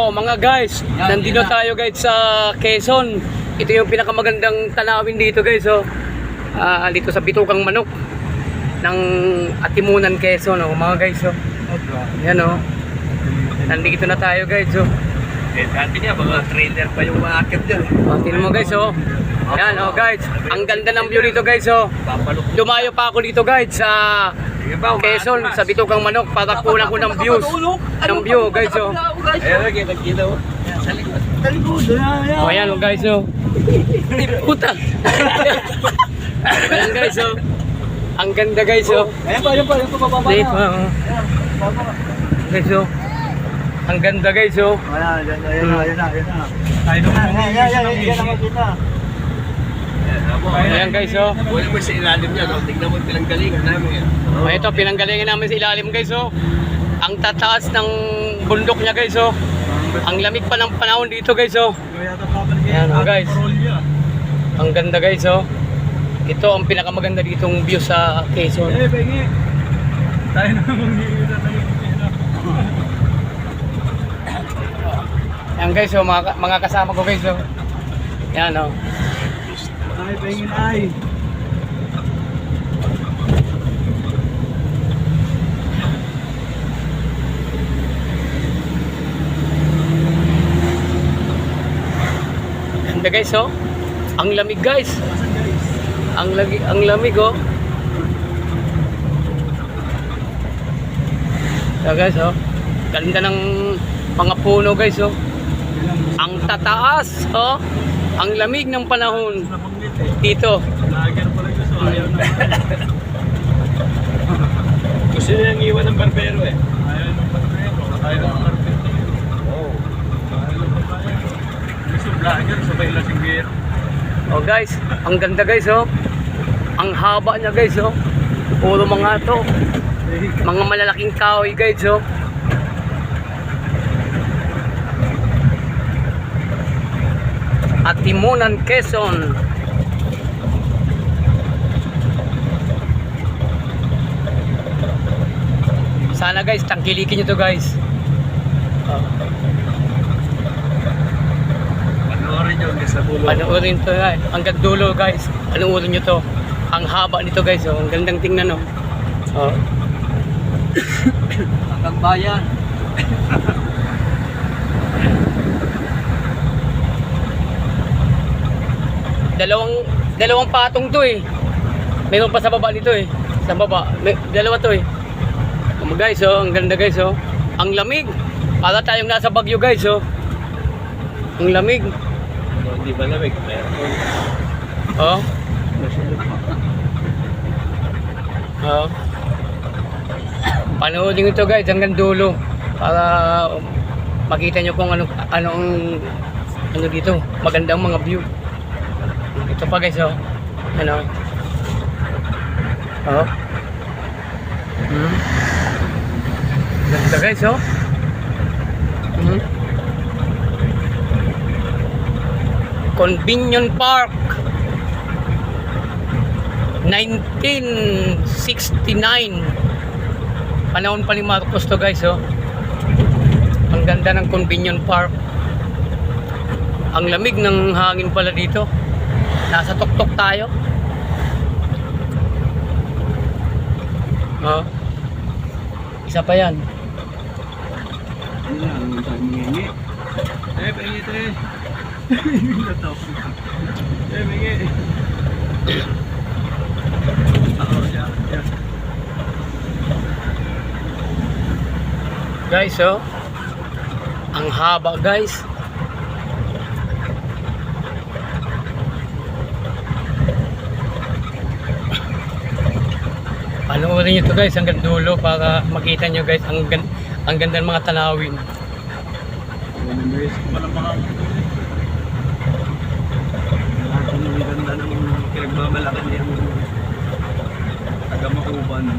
Oh, mga guys, nandito tayo guys sa Quezon. Ito yung pinakamagandang tanawin dito guys, oh. Dito sa Bitukang Manok ng Atimunan, Quezon, oh, mga guys, oh. Yan, oh. Nandito na tayo guys, oh. Dati niya, mga trailer pa yung maakit dyan. Oh, tingnan mo guys, oh. Yan, oh guys. Ang ganda ng view dito guys, oh. Dumayo pa ako dito guys sa Quezon, sa Bitukang Manok para kulang ko ng views. Ng view guys, oh. Ayan, nagkita mo. Sa likod. Oh, ayan, oh guys, oh. Puta. Ayan guys, oh. Ang ganda guys, oh. Ayan pa, bababa Dito, oh. Guys, oh. Ang ganda guys, oh. Ayan na. Ayan nakikita. Ayan guys, oh. Wala mo sa ilalim niya, no? Tignan mo pinanggalingan namin. Oh, ito, pinanggalingan namin sa ilalim guys, oh. Ang tataas ng bundok niya guys, oh. Ang lamig pa ng panahon dito guys, oh. Ayan, oh guys. Ang ganda guys, oh. Ito ang pinakamaganda ditong view sa Quezon. Bengi. Tayo na manghihira na yung Ayan guys, oh, mga kasama ko guys, oh. Ayan, oh. Ay, bengi ay. Ganda guys, oh. Ang lamig guys. Ang lamig, oh. Ayan guys, oh. Ganda ng mga puno guys, oh. Ang tataas, oh. Ang lamig ng panahon dito. Lager pala ito, so ayaw na. Gusto niya yung iwan ng barbero eh. Ayaw ng barbero. Ayaw ng barbero. Oo. Ayaw ng barbero. Gusto vlogger, sabay lasing beer. Oh guys, ang ganda guys, oh. Ang haba niya guys, oh. Puro mga to. Mga malalaking kahoy guys, oh. Atimunan, Quezon. Sana guys, tangkilikin nyo to guys. Panoorin nyo hanggang sa dulo. Panoorin to guys. Hanggang dulo guys. Panoorin nyo to. Ang haba nito guys, oh. Ang gandang tingnan, oh. Oh. Hanggang bayan. Dalawang patong to eh. Mayroon pa sa baba nito eh. Sa baba. Dalawa to eh. Guys, oh, ang ganda guys, oh. Ang lamig. Para tayong nasa Baguio guys, oh. Ang lamig. Hindi ba lamig? Meron. Oh. Oh. Panoodin ito guys hanggang dulo para makita nyo kung ano dito. Magandang mga view. Ito pa guys, oh. Ano? Oh. Ganda guys, oh. Convenience Park 1969. Panahon pa ni Marcos to guys, oh. Ang ganda ng Convenience Park. Ang lamig ng hangin pala dito. Nasa tuktok tayo. Oh. Isa pa yan. Pengi ito eh. Pengi. Guys, oh. Ang haba guys. Panoorin nyo to guys hanggang dulo para makita nyo guys ang ganda ng mga tanawin. Walang mga ang ganda ng pinagmamalakan niya taga-Makuban.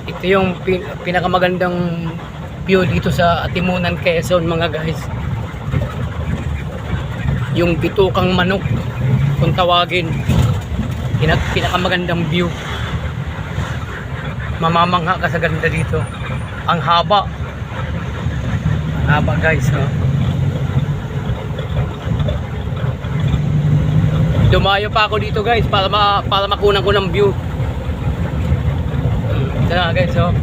Ito yung pinakamagandang view dito sa Atimunan, Quezon mga guys. Yung Bitukang Manok kung tawagin. Pinakamagandang view. Mamamangha ka sa ganda dito. Ang haba. Haba guys, oh. Dumayo pa ako dito guys para makunan ko ng view. Ito na guys, oh.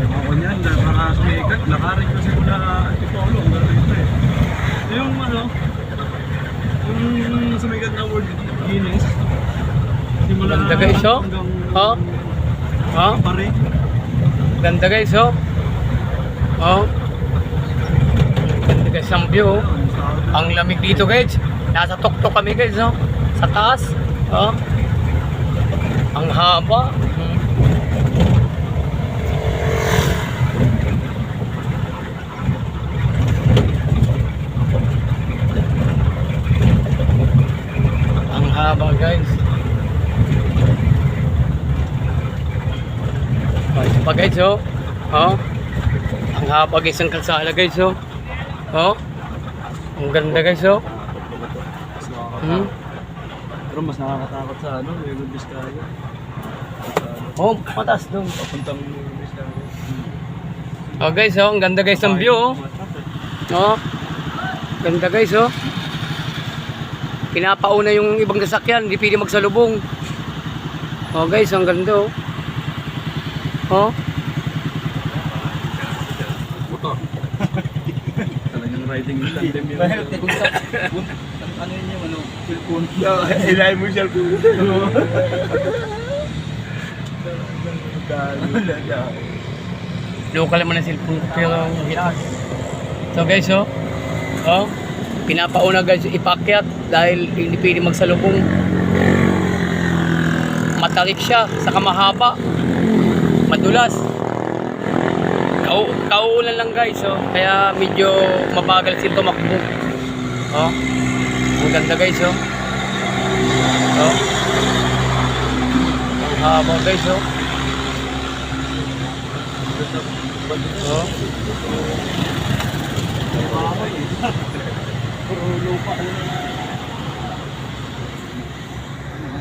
Ako niyan, para sumikat, nakarin kasi ko na Antipolo, ang gano'n ito eh. Yung ano, yung sumikat na World Guinness, simula Ganda guys, oh. hanggang Oh. Oh. Pare. Ganda guys, oh. Oh. Ganda guys ang view, oh. Ang lamig dito guys. Nasa tuktok kami guys, oh. Sa taas. Oh. Ang haba. Ang haba guys. Oh, ito pa guys, oh. Oh. Ang haba guys ang kalsada guys, oh. Oh. Ang ganda guys, oh. Pero mas nakakatakot sa ano, Nueva Vizcaya. Oh, mataas doon. Papuntang Nueva Vizcaya. Oh guys, oh. Ang ganda guys ang view, oh. Oh. Ganda guys, oh. Pinapauna yung ibang sasakyan, hindi pwede magsalubong. Oh guys, ang ganda, oh. Oh. Motor. Talagang riding in tandem yun. Ano yun yung ano? Cellphone. Ilay mo cellphone. Local naman ang cellphone ko pero hilas. So guys, oh. Oh. Pinapauna guys ipakyat dahil hindi pwede magsalubong. Matarik siya, saka mahaba. Madulas. Kauulan lang guys, oh. Kaya medyo mabagal sila tumakbo. Oh. Ang ganda guys, oh. Oh. Ang haba guys, oh. Oh. Puro lupa.